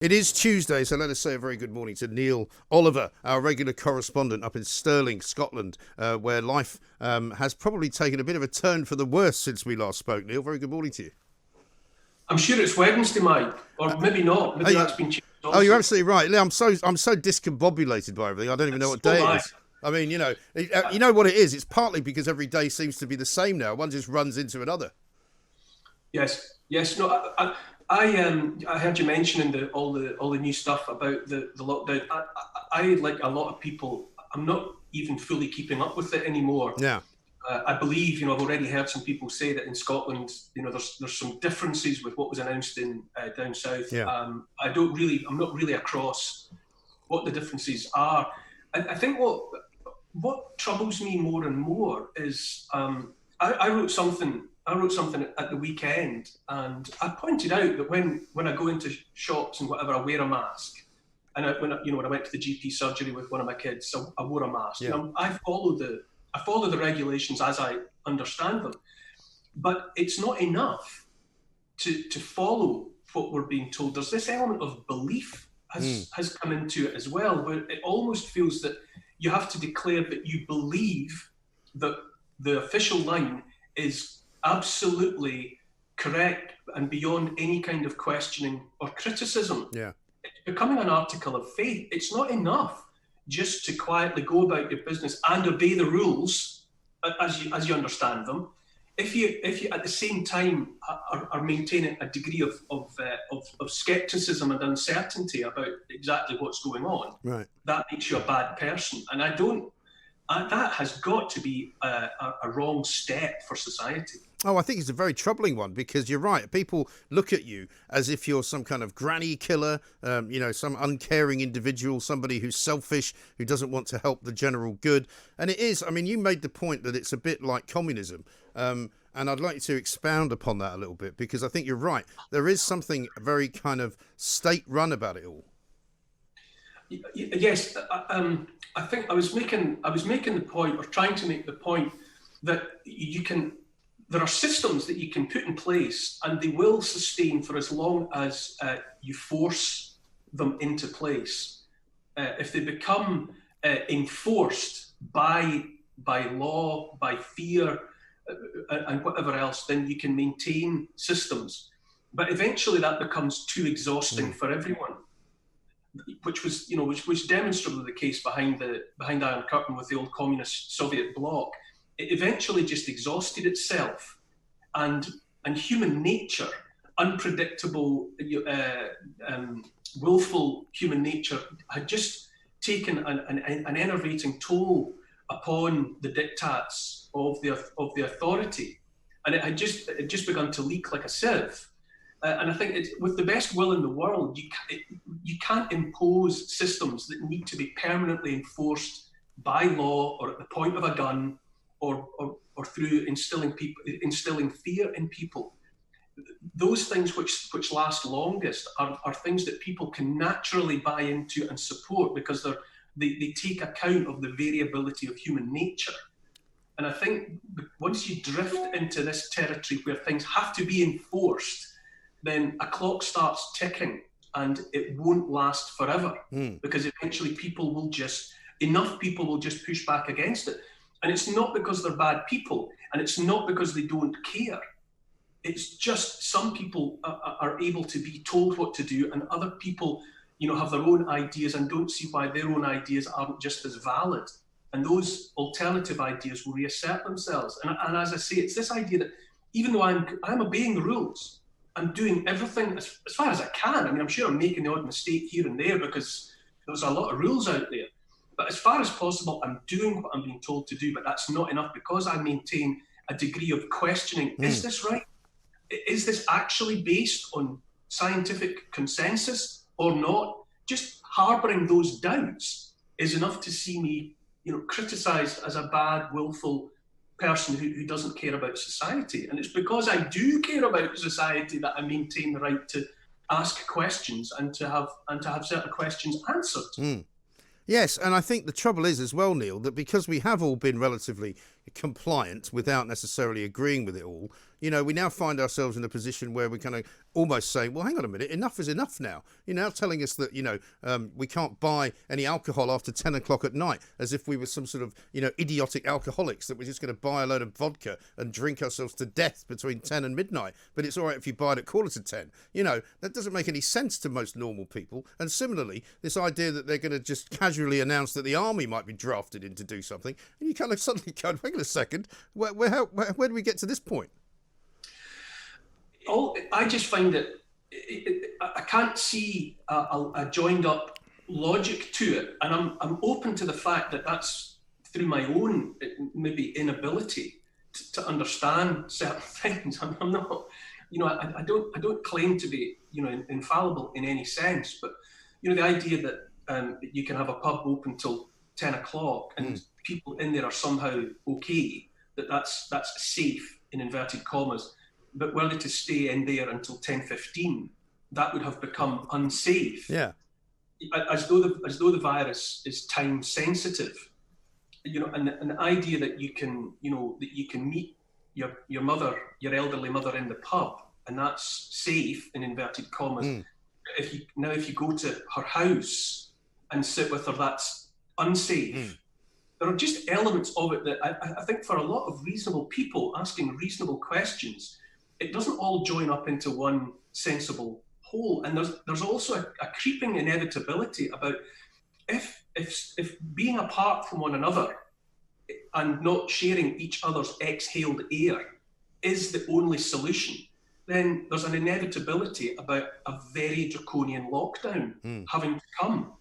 It is Tuesday, so let us say a very good morning to Neil Oliver, our regular correspondent up in Stirling, Scotland, where life has probably taken a bit of a turn for the worse since we last spoke. Neil, very good morning to you. I'm sure it's Wednesday, Mike, or maybe not. Maybe that's been changed also. Oh, you're absolutely right. I'm so discombobulated by everything. I don't even know what day it is. I mean, you know what it is. It's partly because every day seems to be the same now. One just runs into another. Yes. No, I heard you mentioning all the new stuff about the lockdown. I like a lot of people, I'm not even fully keeping up with it anymore. Yeah. I believe, I've already heard some people say that in Scotland, there's some differences with what was announced in down south. Yeah. I'm not really across what the differences are. I think what troubles me more and more is I wrote something at the weekend, and I pointed out that when I go into shops and whatever, I wear a mask. And when I went to the GP surgery with one of my kids, I wore a mask. Yeah. I follow the regulations as I understand them, but it's not enough to follow what we're being told. There's this element of belief has come into it as well, where it almost feels that you have to declare that you believe that the official line is absolutely correct and beyond any kind of questioning or criticism. Yeah. It's becoming an article of faith. It's not enough just to quietly go about your business and obey the rules as you understand them. If you at the same time are maintaining a degree of skepticism and uncertainty about exactly what's going on, right, that makes you a bad person. And that has got to be a wrong step for society. Oh, I think it's a very troubling one, because you're right. People look at you as if you're some kind of granny killer, some uncaring individual, somebody who's selfish, who doesn't want to help the general good. And it is, I mean, you made the point that it's a bit like communism. And I'd like you to expound upon that a little bit, because I think you're right. There is something very kind of state-run about it all. Yes, I think I was making the point, or trying to make the point, that there are systems that you can put in place, and they will sustain for as long as you force them into place. If they become enforced by law, by fear, and whatever else, then you can maintain systems. But eventually that becomes too exhausting for everyone, which was demonstrably the case behind the Iron Curtain with the old communist Soviet bloc. It eventually just exhausted itself, and human nature, unpredictable, willful human nature, had just taken an enervating toll upon the diktats of the authority, and it had just begun to leak like a sieve. And I think with the best will in the world, you can't impose systems that need to be permanently enforced by law or at the point of a gun, or through instilling fear in people. Those things which last longest are things that people can naturally buy into and support, because they take account of the variability of human nature. And I think once you drift into this territory where things have to be enforced, then a clock starts ticking, and it won't last forever, because eventually enough people will just push back against it. And it's not because they're bad people, and it's not because they don't care. It's just some people are able to be told what to do, and other people, have their own ideas and don't see why their own ideas aren't just as valid. And those alternative ideas will reassert themselves. And as I say, it's this idea that even though I'm obeying the rules, I'm doing everything as far as I can. I mean, I'm sure I'm making the odd mistake here and there, because there's a lot of rules out there. But as far as possible, I'm doing what I'm being told to do. But that's not enough, because I maintain a degree of questioning. Is this right? Is this actually based on scientific consensus or not? Just harboring those doubts is enough to see me, criticised as a bad, willful person who doesn't care about society. And it's because I do care about society that I maintain the right to ask questions and to have certain questions answered. Yes, and I think the trouble is as well, Neil, that because we have all been relatively compliant without necessarily agreeing with it all, you know, we now find ourselves in a position where we kind of almost say, well, hang on a minute, enough is enough now. You're now telling us that, you know, we can't buy any alcohol after 10 o'clock at night, as if we were some sort of, you know, idiotic alcoholics that we're just going to buy a load of vodka and drink ourselves to death between 10 and midnight. But it's all right if you buy it at 9:45. You know, that doesn't make any sense to most normal people. And similarly, this idea that they're going to just casually announce that the army might be drafted in to do something, and you kind of suddenly go, wait a second, where do we get to this point? I just find that I can't see a joined up logic to it, and I'm open to the fact that that's through my own maybe inability to understand certain things. I'm not, you know, I don't claim to be, you know, infallible in any sense, but you know, the idea that you can have a pub open till 10 o'clock and people in there are somehow okay, that's safe in inverted commas. But were they to stay in there until 10:15, that would have become unsafe. Yeah. As though the virus is time sensitive, you know, and the idea that you can meet your mother, your elderly mother, in the pub, and that's safe in inverted commas. If you go to her house and sit with her, that's unsafe. There are just elements of it that I think for a lot of reasonable people asking reasonable questions, it doesn't all join up into one sensible whole. And there's also a creeping inevitability about if being apart from one another and not sharing each other's exhaled air is the only solution, then there's an inevitability about a very draconian lockdown having to come.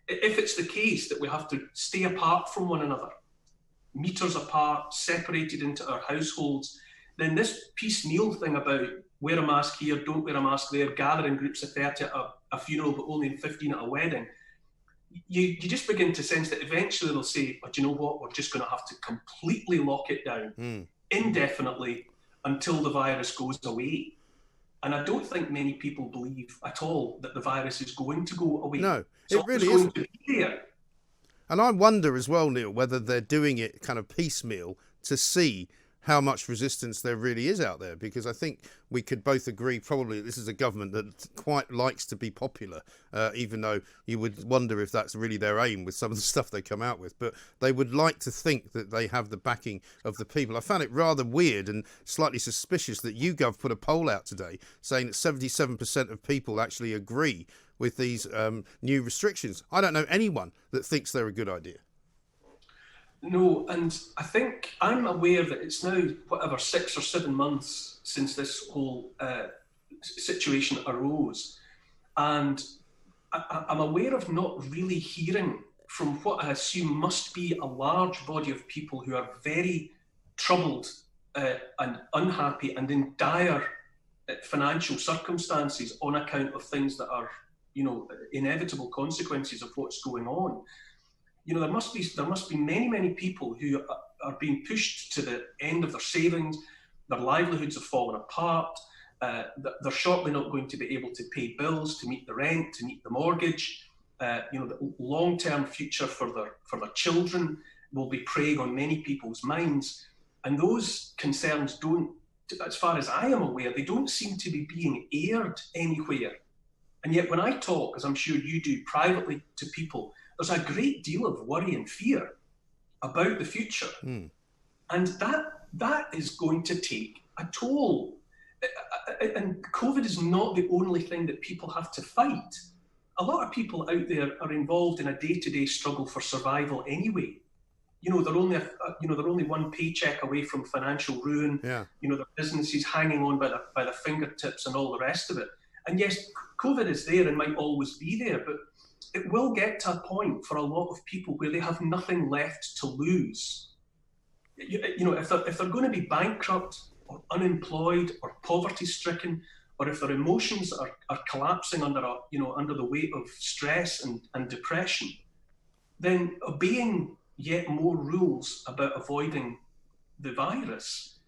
If it's the case that we have to stay apart from one another, meters apart, separated into our households, then this piecemeal thing about wear a mask here, don't wear a mask there, gather in groups of 30 at a funeral but only in 15 at a wedding, you just begin to sense that eventually they'll say, but you know what, we're just going to have to completely lock it down indefinitely until the virus goes away. And I don't think many people believe at all that the virus is going to go away. No, it really isn't. To be there. And I wonder as well, Neil, whether they're doing it kind of piecemeal to see how much resistance there really is out there, because I think we could both agree probably this is a government that quite likes to be popular, even though you would wonder if that's really their aim with some of the stuff they come out with. But they would like to think that they have the backing of the people. I found it rather weird and slightly suspicious that YouGov put a poll out today saying that 77% of people actually agree with these new restrictions. I don't know anyone that thinks they're a good idea. No, and I think I'm aware that it's now, 6 or 7 months since this whole situation arose. And I'm aware of not really hearing from what I assume must be a large body of people who are very troubled and unhappy and in dire financial circumstances on account of things that are, you know, inevitable consequences of what's going on. You know, there must be many people who are being pushed to the end of their savings. Their livelihoods have fallen apart. They're shortly not going to be able to pay bills, to meet the rent, to meet the mortgage. You know, the long-term future for their children will be preying on many people's minds. And those concerns don't, as far as I am aware, they don't seem to be being aired anywhere. And yet when I talk, as I'm sure you do, privately to people, there's a great deal of worry and fear about the future. And that is going to take a toll. And COVID is not the only thing that people have to fight. A lot of people out there are involved in a day-to-day struggle for survival anyway. You know, they're only one paycheck away from financial ruin. Yeah. You know, their businesses hanging on by the fingertips and all the rest of it. And yes, COVID is there and might always be there, but it will get to a point for a lot of people where they have nothing left to lose. You know, if they're going to be bankrupt or unemployed or poverty-stricken, or if their emotions are collapsing under the weight of stress and depression, then obeying yet more rules about avoiding the virus,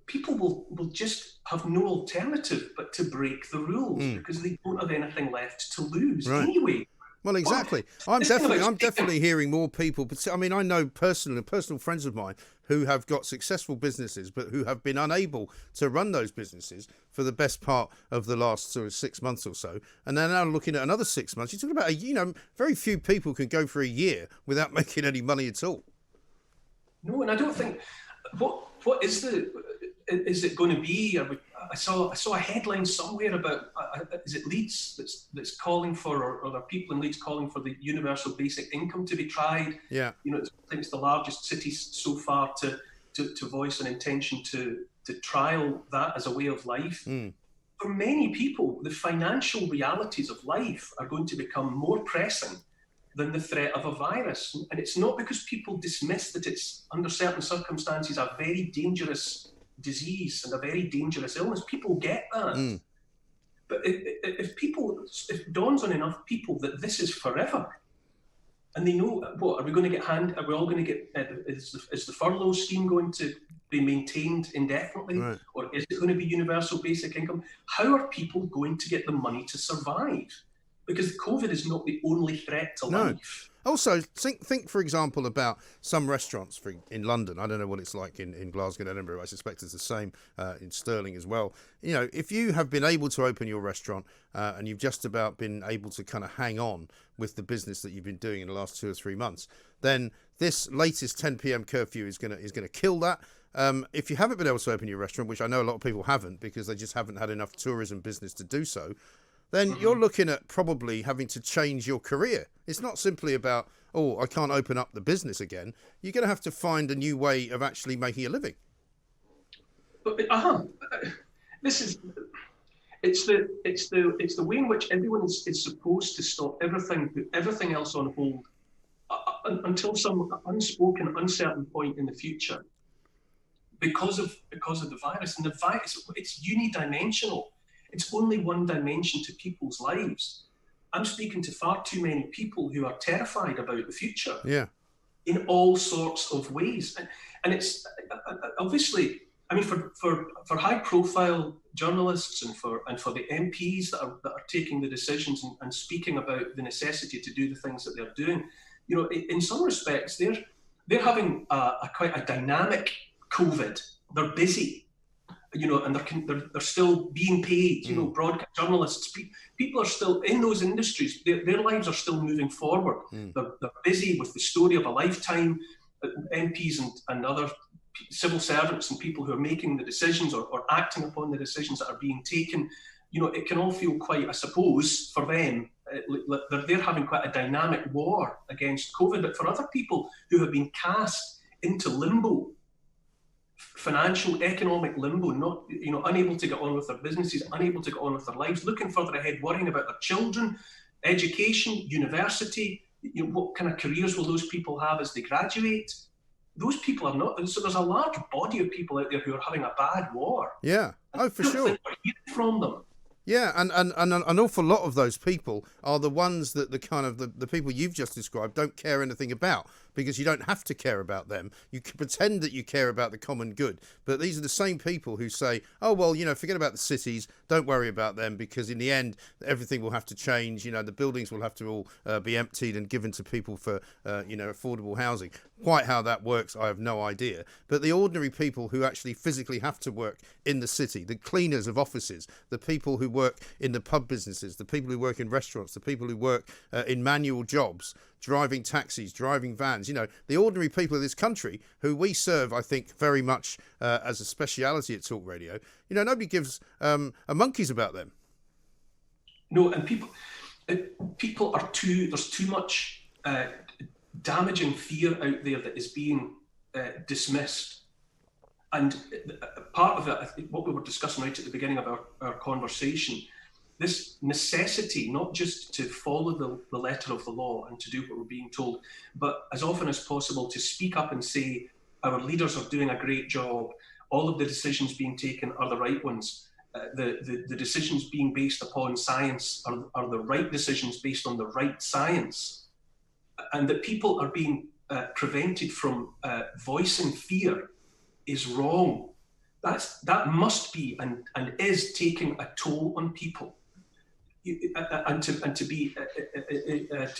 people will just have no alternative but to break the rules because they don't have anything left to lose anyway. Well, exactly. I'm definitely hearing more people. I mean, I know personal friends of mine who have got successful businesses, but who have been unable to run those businesses for the best part of the last sort of 6 months or so, and they're now looking at another 6 months. You're talking about very few people can go for a year without making any money at all. No, and I don't think what is it going to be? I saw a headline somewhere about is it Leeds that's calling for, or there are people in Leeds calling for the universal basic income to be tried. Yeah, I think it's the largest city so far to voice an intention to trial that as a way of life. For many people, the financial realities of life are going to become more pressing than the threat of a virus. And it's not because people dismiss that it's, under certain circumstances, a very dangerous disease and a very dangerous illness. People get that. But if it dawns on enough people that this is forever, and they know, what, are we going to get are we all going to get, is the furlough scheme going to be maintained indefinitely? Right. Or is it going to be universal basic income? How are people going to get the money to survive? Because COVID is not the only threat to life. Also, think for example, about some restaurants in London. I don't know what it's like in Glasgow and Edinburgh. I suspect it's the same in Stirling as well. If you have been able to open your restaurant and you've just about been able to kind of hang on with the business that you've been doing in the last 2 or 3 months, then this latest 10 p.m. curfew is going to kill that. If you haven't been able to open your restaurant, which I know a lot of people haven't because they just haven't had enough tourism business to do so, then you're looking at probably having to change your career. It's not simply about, I can't open up the business again. You're going to have to find a new way of actually making a living. But it's the way in which everyone is supposed to stop everything else on hold until some unspoken, uncertain point in the future, because of the virus. And the virus, it's unidimensional. It's only one dimension to people's lives. I'm speaking to far too many people who are terrified about the future. Yeah. In all sorts of ways. And it's obviously, I mean, for high-profile journalists and for the MPs that are taking the decisions and speaking about the necessity to do the things that they're doing, in some respects, they're having quite a dynamic COVID. They're busy. And they're still being paid. Broadcast journalists, people are still in those industries. Their lives are still moving forward. They're busy with the story of a lifetime. MPs and other civil servants and people who are making the decisions or acting upon the decisions that are being taken. It can all feel quite, I suppose, for them, they're having quite a dynamic war against COVID. But for other people who have been cast into limbo, financial, economic limbo, not unable to get on with their businesses, unable to get on with their lives, looking further ahead, worrying about their children, education, university, what kind of careers will those people have as they graduate? Those people are not. So there's a large body of people out there who are having a bad war. Yeah, for sure. We're hearing from them. Yeah, and an awful lot of those people are the ones that the people you've just described don't care anything about, because you don't have to care about them. You can pretend that you care about the common good, but these are the same people who say, forget about the cities, don't worry about them, because in the end everything will have to change. The buildings will have to all be emptied and given to people for affordable housing. Quite how that works, I have no idea. But the ordinary people who actually physically have to work in the city, the cleaners of offices, the people who work in the pub businesses, the people who work in restaurants, the people who work in manual jobs, driving taxis, driving vans, the ordinary people of this country who we serve, I think, very much as a speciality at Talk Radio. Nobody gives a monkeys about them. No, and people are there's too much damaging fear out there that is being dismissed. And part of it, I think, what we were discussing right at the beginning of our conversation, this necessity not just to follow the letter of the law and to do what we're being told, but as often as possible to speak up and say, our leaders are doing a great job, all of the decisions being taken are the right ones, the decisions being based upon science are the right decisions based on the right science, and that people are being prevented from voicing fear is wrong. That must be and is taking a toll on people. to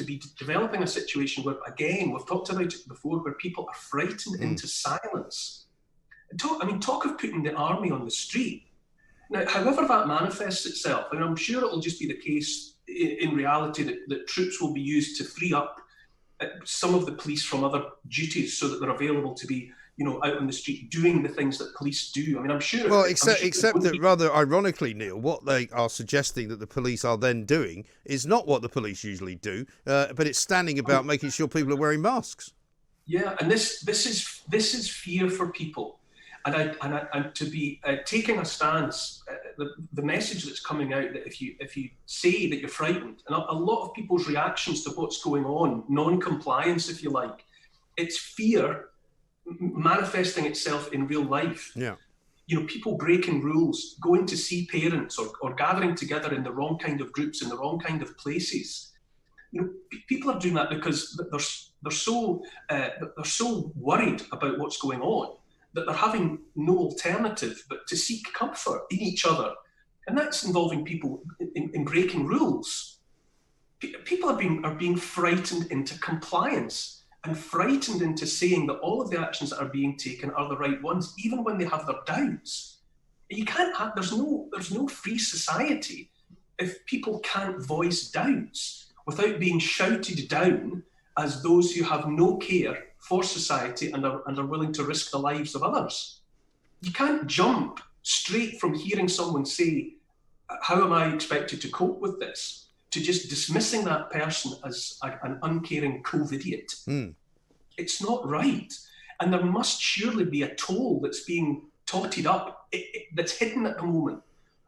be developing a situation where, again, we've talked about it before, where people are frightened into silence. Talk of putting the army on the street. Now, however that manifests itself, and I'm sure it will just be the case in reality that troops will be used to free up some of the police from other duties so that they're available to be, out on the street doing the things that police do. I mean, I'm sure. Well, except that rather ironically, Neil, what they are suggesting that the police are then doing is not what the police usually do, but it's standing about making sure people are wearing masks. Yeah, and this is fear for people, and to be taking a stance. The message that's coming out that if you say that you're frightened, and a lot of people's reactions to what's going on, non-compliance, if you like, it's fear manifesting itself in real life. Yeah. People breaking rules, going to see parents, or gathering together in the wrong kind of groups in the wrong kind of places. People are doing that because they're so worried about what's going on that they're having no alternative but to seek comfort in each other, and that's involving people in breaking rules. People are being frightened into compliance and frightened into saying that all of the actions that are being taken are the right ones, even when they have their doubts. You can't have. There's no free society if people can't voice doubts without being shouted down as those who have no care for society and are willing to risk the lives of others. You can't jump straight from hearing someone say, "How am I expected to cope with this?" to just dismissing that person as an uncaring COVID-idiot. It's not right. And there must surely be a toll that's being totted up, that's hidden at the moment.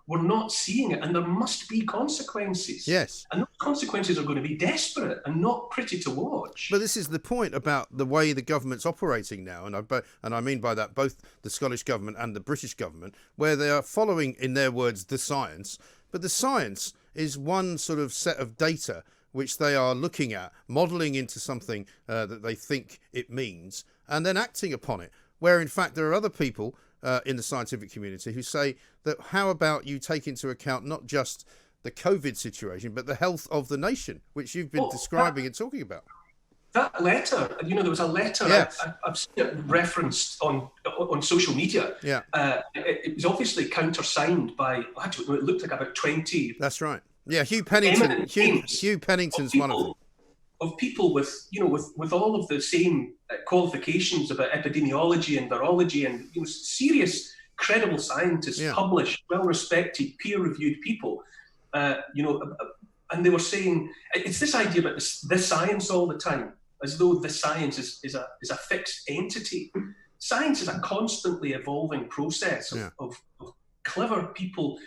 We're not seeing it, and there must be consequences. Yes. And those consequences are going to be desperate and not pretty to watch. But this is the point about the way the government's operating now, and I mean by that both the Scottish government and the British government, where they are following, in their words, the science. But the science is one sort of set of data which they are looking at, modelling into something that they think it means, and then acting upon it. Where, in fact, there are other people in the scientific community who say that how about you take into account not just the COVID situation, but the health of the nation, which you've been describing and talking about. That letter, there was a letter, yes. I've seen it referenced on social media. Yeah. It was obviously countersigned by, I don't know, it looked like about 20. That's right. Yeah, Hugh Pennington. Hugh Pennington's one of them. Of people with all of the same qualifications about epidemiology and virology and serious, credible scientists, published, well-respected, peer-reviewed people, and they were saying it's this idea about this science all the time, as though the science is a fixed entity. Science is a constantly evolving process of clever people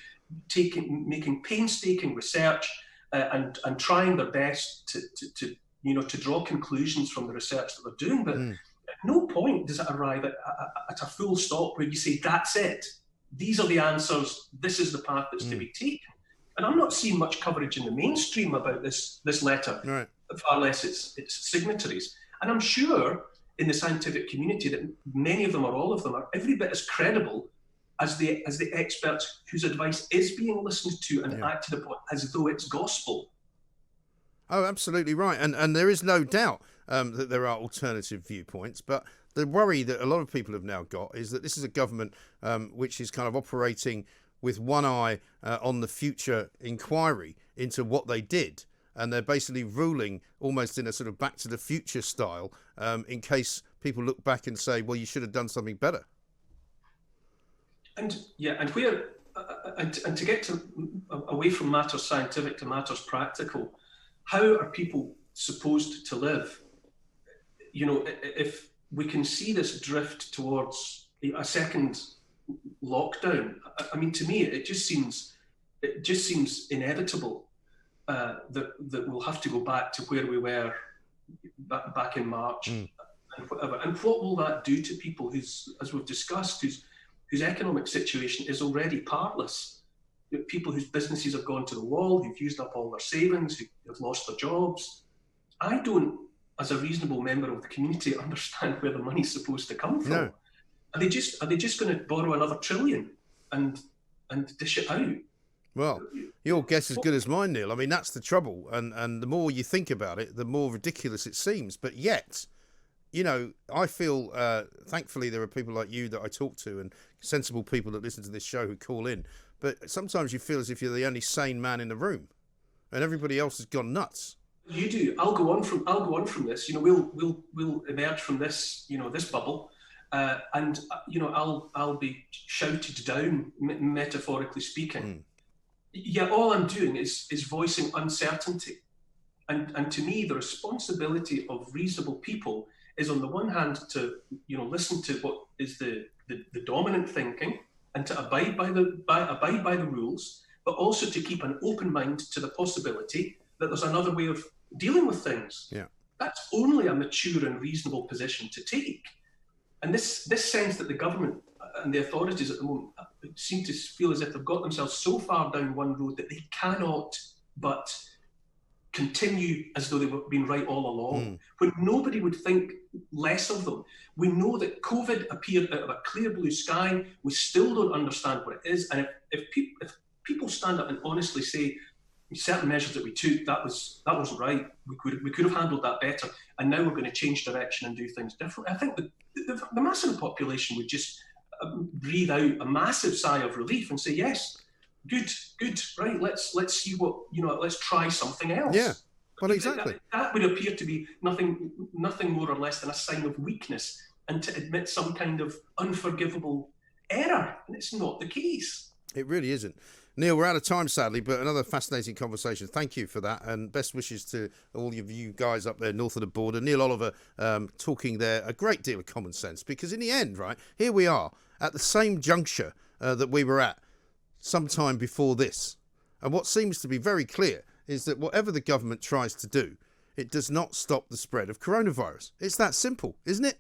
making painstaking research and trying their best to draw conclusions from the research that they're doing. But at no point does it arrive at a full stop where you say, that's it. These are the answers. This is the path that's to be taken. And I'm not seeing much coverage in the mainstream about this letter, right. Far less its signatories. And I'm sure in the scientific community that many of them or all of them are every bit as credible as the experts whose advice is being listened to and acted upon as though it's gospel. Oh, absolutely right. And there is no doubt that there are alternative viewpoints, but the worry that a lot of people have now got is that this is a government which is kind of operating with one eye on the future inquiry into what they did. And they're basically ruling almost in a sort of back to the future style in case people look back and say, well, you should have done something better. And to get away from matters scientific to matters practical, how are people supposed to live? If we can see this drift towards a second lockdown, I mean, to me, it just seems inevitable that we'll have to go back to where we were back in March and whatever. And what will that do to people whose, as we've discussed, whose economic situation is already parlous? People whose businesses have gone to the wall, who've used up all their savings, who've lost their jobs. I don't, as a reasonable member of the community, understand where the money's supposed to come from. No. Are they just going to borrow another $1 trillion and dish it out? Well, your guess is good as mine, Neil. I mean, that's the trouble. And the more you think about it, the more ridiculous it seems. But yet, you know, I feel, thankfully, there are people like you that I talk to and sensible people that listen to this show who call in. But sometimes you feel as if you're the only sane man in the room and everybody else has gone nuts. You do. I'll go on from this. You know, we'll emerge from this, you know, this bubble, and you know, I'll be shouted down, metaphorically speaking. Yeah, all I'm doing is voicing uncertainty, and to me, the responsibility of reasonable people is, on the one hand, to, you know, listen to what is the dominant thinking and to abide by the rules, but also to keep an open mind to the possibility that there's another way of dealing with things. Yeah, that's only a mature and reasonable position to take. And this sense that the government and the authorities at the moment seem to feel as if they've got themselves so far down one road that they cannot but continue as though they've been right all along, when nobody would think less of them. We know that COVID appeared out of a clear blue sky. We still don't understand what it is. And if people stand up and honestly say, certain measures that we took, that wasn't right, we could have handled that better, and now we're going to change direction and do things differently, I think the mass of the population would just breathe out a massive sigh of relief and say, yes, good, right, let's see what, you know, let's try something else. Yeah, well, exactly. That would appear to be nothing more or less than a sign of weakness, and to admit some kind of unforgivable error, and it's not the case. It really isn't. Neil, we're out of time, sadly, but another fascinating conversation. Thank you for that, and best wishes to all of you guys up there north of the border. Neil Oliver talking there a great deal of common sense, because in the end, right, here we are at the same juncture that we were at sometime before this. And what seems to be very clear is that whatever the government tries to do, it does not stop the spread of coronavirus. It's that simple, isn't it?